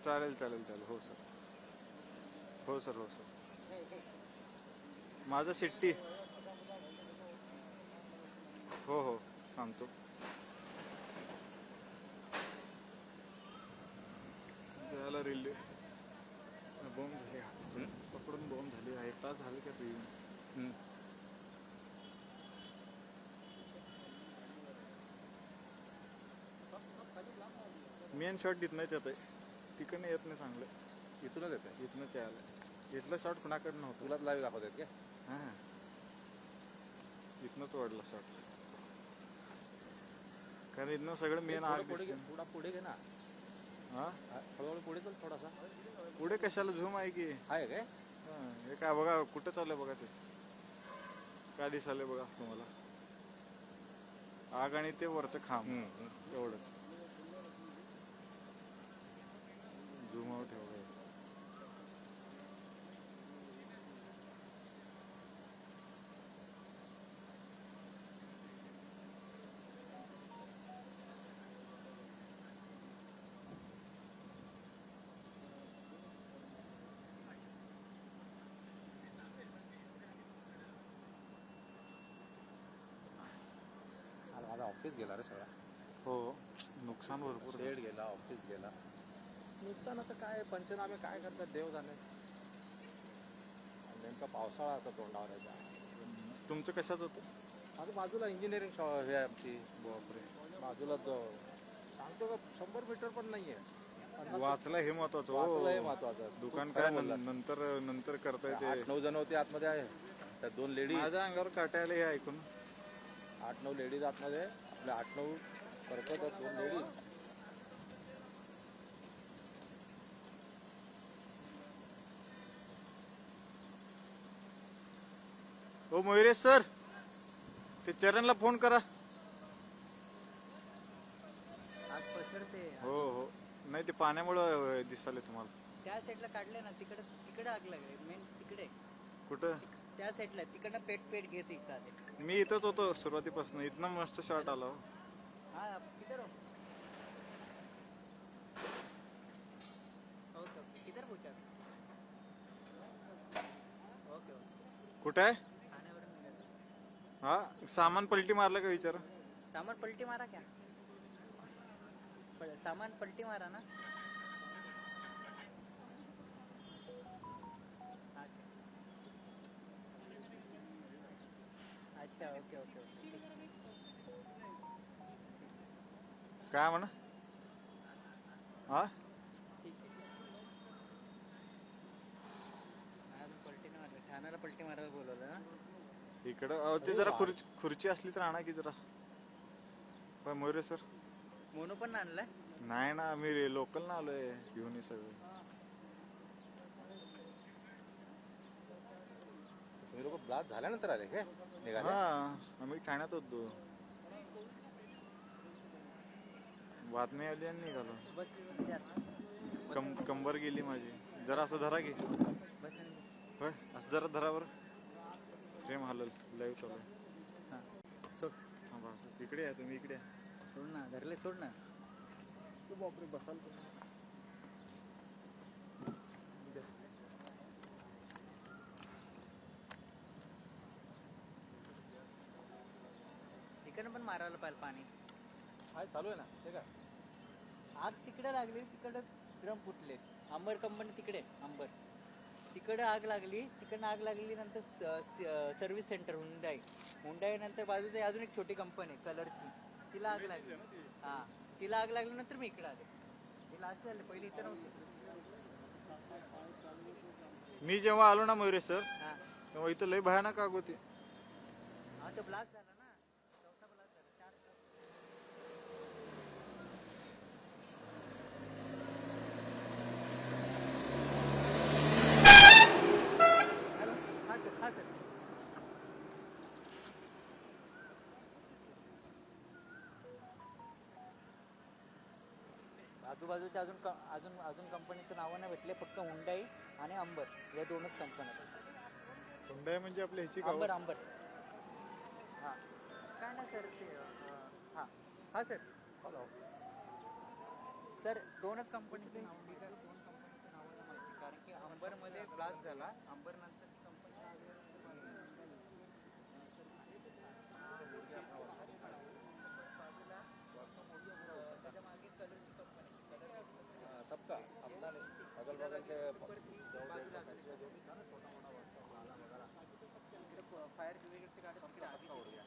चालेल चालेल चालेल. हो सर. हो सर. हो सर. माझं सिट्टी. हो हो सांगतो. त्याला रेल्वे बॉम्ब झाली. पकडून बॉम्ब झाली. 1 तास झाले का तू येऊन? मेन शॉट इथनंच येत आहे. तिकडनं येत नाही चांगलं. इथूनच येत आहे. इथनंच यायला. इथलं शॉट कुणाकडनं नव्हतं. तुला लाईव्ह दाखवत आहेत का? हां इथनंच वाढलं शॉट. कारण इथनं सगळं मेन आग दिसते. थोडा पुढे घे ना. हां हळूहळू पुढे चल थोडासा. पुढे कशाला झूम आहे की? आहे काय? हां हे काय बघा कुठं चाललंय बघा ते. काय दिसायलंय बघा तुम्हाला. आग आणि ते वरचं खांब एवढंच. झूम आउट ठेवा. माझा ऑफिस गेला रे सगळा. हो नुकसान भरपूर. शेड गेला, ऑफिस गेला. नुकसान आता काय पंचनामे काय करतात देव जाणे. नेमका पावसाळा आता तोंडावर आहे. तुमचं कशाच होतं? माझं बाजूला इंजिनिअरिंग शॉप हे आमची. बापरे. बाजूला सांगतो का 100 मीटर पण नाहीये. वाचलं हे महत्वाचं. वाचलं हे महत्वाचं. दुकान काय नंतर करता येते. 8-9 जण होते आतमध्ये. आहे त्या 2 लेडीज. माझ्या अंगावर काटायला हे ऐकून. 8-9 लेडीज आतमध्ये. आपले 8-9 करतात 2 लेडीज. हो मयुरेश सर ते चरणला फोन करा. आग पसरते. हो हो नाही ते पाण्यामुळे दिसाले तुम्हाला. त्या साईडला काढले ना. तिकडे आग लागली. मेन तिकडे. कुठं? त्या साईडला. तिकडनं पेट घेत इकडे. मी इथंच होतो सुरुवातीपासून. इथनं मस्त शॉट आला. हा किधर हो? Okay okay. किधर पोहोचा? Okay okay. कुठे आहे? ठाण्यावरून निघालो. हा सामान पलटी मारलं का विचारा. सामान पलटी मारा क्या? सामान पलटी मारा ना. अच्छा ओके ओके ओके. काय म्हणा? हा ठीक आहे. अजून पलटी नाही मारली. ठाण्याला पलटी मारायला बोलवलं ना. इकडं ते जरा खुर्ची असली तर आणा की जरा. होय मोरे सर. मोनू पण आणलाय? नाही ना मी लोकल ना आलोय घेऊन सगळं. तुम्ही लोक ब्लास्ट झाल्यानंतर आले काय? निघाले? हा आम्ही ठाण्यात होतो. बातमी आली आणि निघालो. कंबर गेली माझी. जरा असं धरा की. होय असं जरा धरा बरं. फ्रेम हलल. लाईव्ह चालू आहे. हां सोड. हां बस इकडे आहे तुम्ही इकडे. सोड ना. धरले सोड ना. तू बापरे बसाल. तिकडनं पण मारायला पाहिजे पाणी. हाय चालू आहे ना. ते काय? आग तिकडे लागली. तिकडे ड्रम फुटले. अंबर कंपनी तिकडे. अंबर तिकडे आग लागली. तिकडनं आग लागली. नंतर सर्व्हिस सेंटर हुंडाई नंतर बाजूला अजून एक छोटी कंपनी कलरची. तिला आग लागली. हां तिला आग लागल्यानंतर मी इकडे आले. तिला असं झालं. पहिले इथं नव्हतं. मी जेव्हा आलो ना मयुरेश सर हां तेव्हा इथं लय भयानक आग होती. हा तो ब्लास्ट झाला ना. चौथा ब्लास्ट झाला. 4 हा सर. आजूबाजूच्या अजून कंपनीचं नावं नाही भेटले. फक्त हुंडाई आणि अंबर या 2च कंपन्या. हुंडाई म्हणजे आपल्या ह्याची अंबर हां काय ना सर ते हां हां सर. हॅलो. सर दोनच कंपनीचे नाव मी काय दोन कंपनीचे नावाला माहिती कारण की अंबरमध्ये ब्लास्ट झाला अंबर नंतर त्याच्या मागे कलरची कंपनी सबका अपना नहीं अगल बगल के बाजूला फायर ब्रिगेडची गाडी तिकडे आधी उड़ गया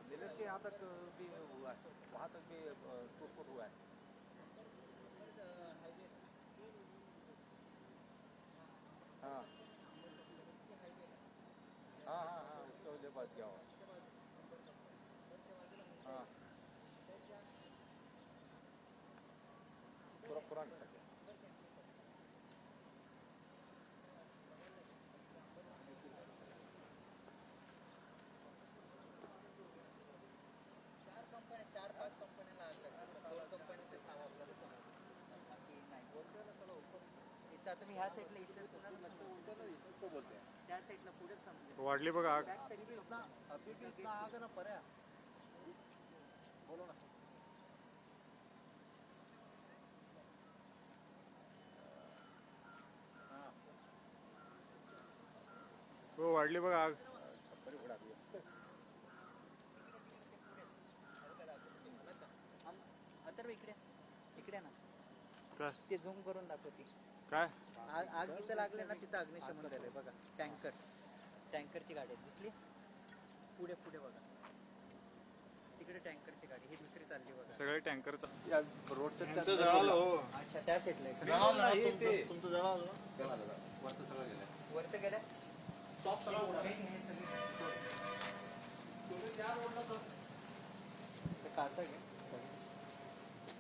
नीलेश के यहाँ तक भी हुआ है वहाँ तक भी टूट हुआ है हाँ हाँ हाँ हाँ उसके वजह पास गया हो हाँ पूरा पुराना था क्या चार पाच कंपन्याला आग लागली दोन कंपनीचं नाव आपल्याला समजलं बाकी नाही इथं आता मी ह्या साईडला इथे इसको बोलते हैं त्या साईडला पुढेच समजेल वाढली बघा आग. अभी भी इतना आगे ना परे बोलो ना हाँ हो वाढली बघा आग. छप्पर उड़ा दिया अथर्व इकडे इकडे ना काय ते झूम करून दाखवते काय आग जिथं लागले ना तिथं अग्निशमन झालंय बघा टँकरची गाडी आहे दिसली पुढे पुढे बघा तिकडे टँकरची गाडी ही दुसरी चालली बघा सगळे टँकर रोडच्या अच्छा त्या साईडला तुमचं जळालं वरचं सगळं गेलं वरती गेल्या टॉप सगळं उडालं. काचा घे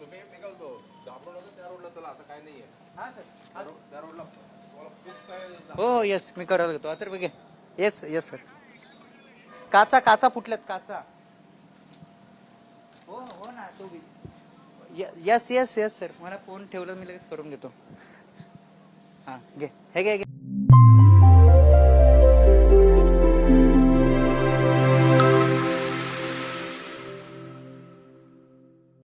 तुम्ही मी काय बोलतो घाबरू नका त्या रोडला चला आता काय नाहीये हा सर त्या रोडला तुम्हाला खूप काय हो यस मी करत होतो अथर्व घे येस येस सर काचा फुटल्यात काचा हो हो ना तो यस यस यस सर मला फोन ठेवला मी लगेच करून घेतो हा घे हे घे